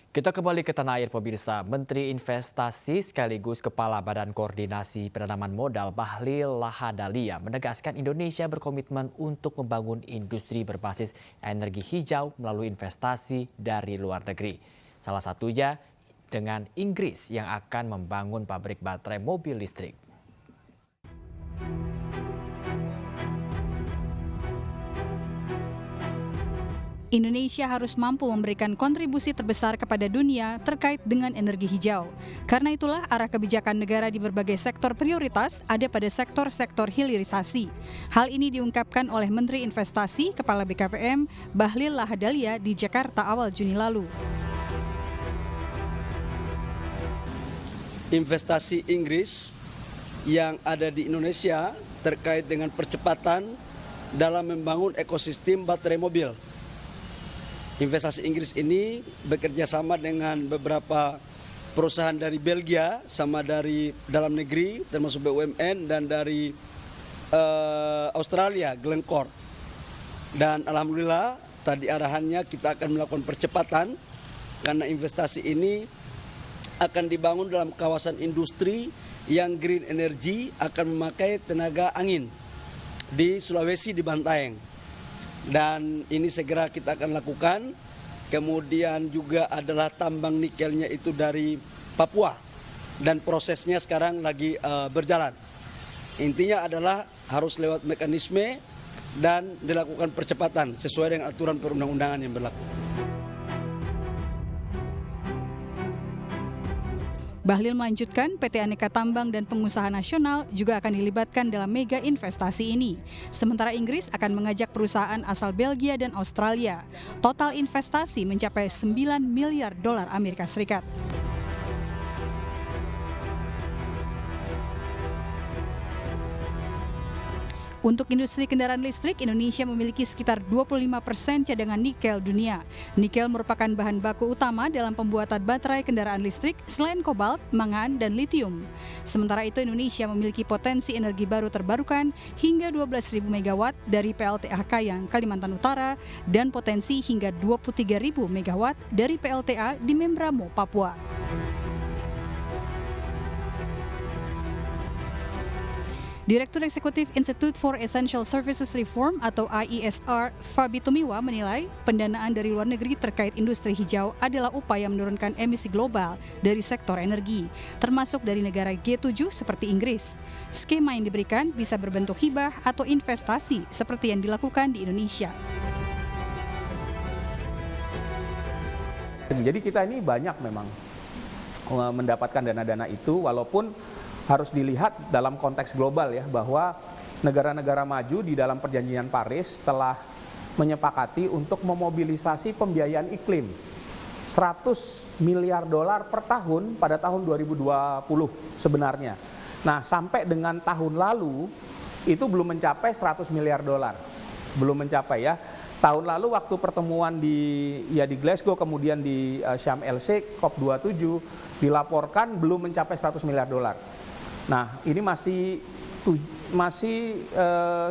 Kita kembali ke tanah air pemirsa. Menteri Investasi sekaligus Kepala Badan Koordinasi Penanaman Modal Bahlil Lahadalia menegaskan Indonesia berkomitmen untuk membangun industri berbasis energi hijau melalui investasi dari luar negeri. Salah satunya dengan Inggris yang akan membangun pabrik baterai mobil listrik. Indonesia harus mampu memberikan kontribusi terbesar kepada dunia terkait dengan energi hijau. Karena itulah arah kebijakan negara di berbagai sektor prioritas ada pada sektor-sektor hilirisasi. Hal ini diungkapkan oleh Menteri Investasi Kepala BKPM Bahlil Lahadalia di Jakarta awal Juni lalu. Investasi Inggris yang ada di Indonesia terkait dengan percepatan dalam membangun ekosistem baterai mobil. Investasi Inggris ini bekerja sama dengan beberapa perusahaan dari Belgia, sama dari dalam negeri termasuk BUMN, dan dari Australia, Glencore. Dan alhamdulillah tadi arahannya kita akan melakukan percepatan karena investasi ini akan dibangun dalam kawasan industri yang green energy, akan memakai tenaga angin di Sulawesi, di Bantaeng. Dan ini segera kita akan lakukan. Kemudian juga adalah tambang nikelnya itu dari Papua, dan prosesnya sekarang lagi berjalan. Intinya adalah harus lewat mekanisme dan dilakukan percepatan sesuai dengan aturan perundang-undangan yang berlaku. Bahlil melanjutkan PT Aneka Tambang dan Pengusaha Nasional juga akan dilibatkan dalam mega investasi ini. Sementara Inggris akan mengajak perusahaan asal Belgia dan Australia. Total investasi mencapai 9 miliar dolar Amerika Serikat. Untuk industri kendaraan listrik, Indonesia memiliki sekitar 25% cadangan nikel dunia. Nikel merupakan bahan baku utama dalam pembuatan baterai kendaraan listrik selain kobalt, mangan, dan litium. Sementara itu, Indonesia memiliki potensi energi baru terbarukan hingga 12.000 MW dari PLTA Kayang, Kalimantan Utara, dan potensi hingga 23.000 MW dari PLTA di Membramo, Papua. Direktur Eksekutif Institute for Essential Services Reform atau IESR, Fabi Tumiwa menilai pendanaan dari luar negeri terkait industri hijau adalah upaya menurunkan emisi global dari sektor energi, termasuk dari negara G7 seperti Inggris. Skema yang diberikan bisa berbentuk hibah atau investasi seperti yang dilakukan di Indonesia. Jadi kita ini banyak memang mendapatkan dana-dana itu, walaupun harus dilihat dalam konteks global ya, bahwa negara-negara maju di dalam perjanjian Paris telah menyepakati untuk memobilisasi pembiayaan iklim 100 miliar dolar per tahun pada tahun 2020 sebenarnya. Nah, sampai dengan tahun lalu itu belum mencapai 100 miliar dolar. Belum mencapai ya. Tahun lalu waktu pertemuan di Glasgow, kemudian di Sharm el Sheikh COP27 dilaporkan belum mencapai 100 miliar dolar. Nah, ini masih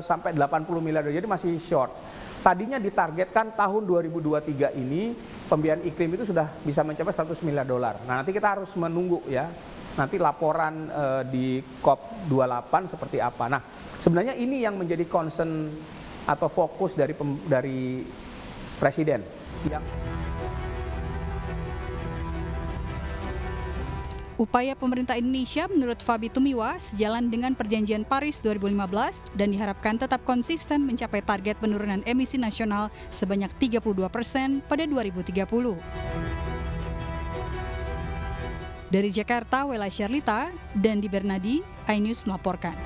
sampai 80 miliar dolar, jadi masih short. Tadinya ditargetkan tahun 2023 ini pembiayaan iklim itu sudah bisa mencapai 100 miliar dolar. Nah, nanti kita harus menunggu ya, nanti laporan di COP28 seperti apa. Nah, sebenarnya ini yang menjadi concern atau fokus dari Presiden. Upaya pemerintah Indonesia menurut Fabi Tumiwa sejalan dengan Perjanjian Paris 2015 dan diharapkan tetap konsisten mencapai target penurunan emisi nasional sebanyak 32% pada 2030. Dari Jakarta, Wela Syarlita dan Di Bernadi, iNews melaporkan.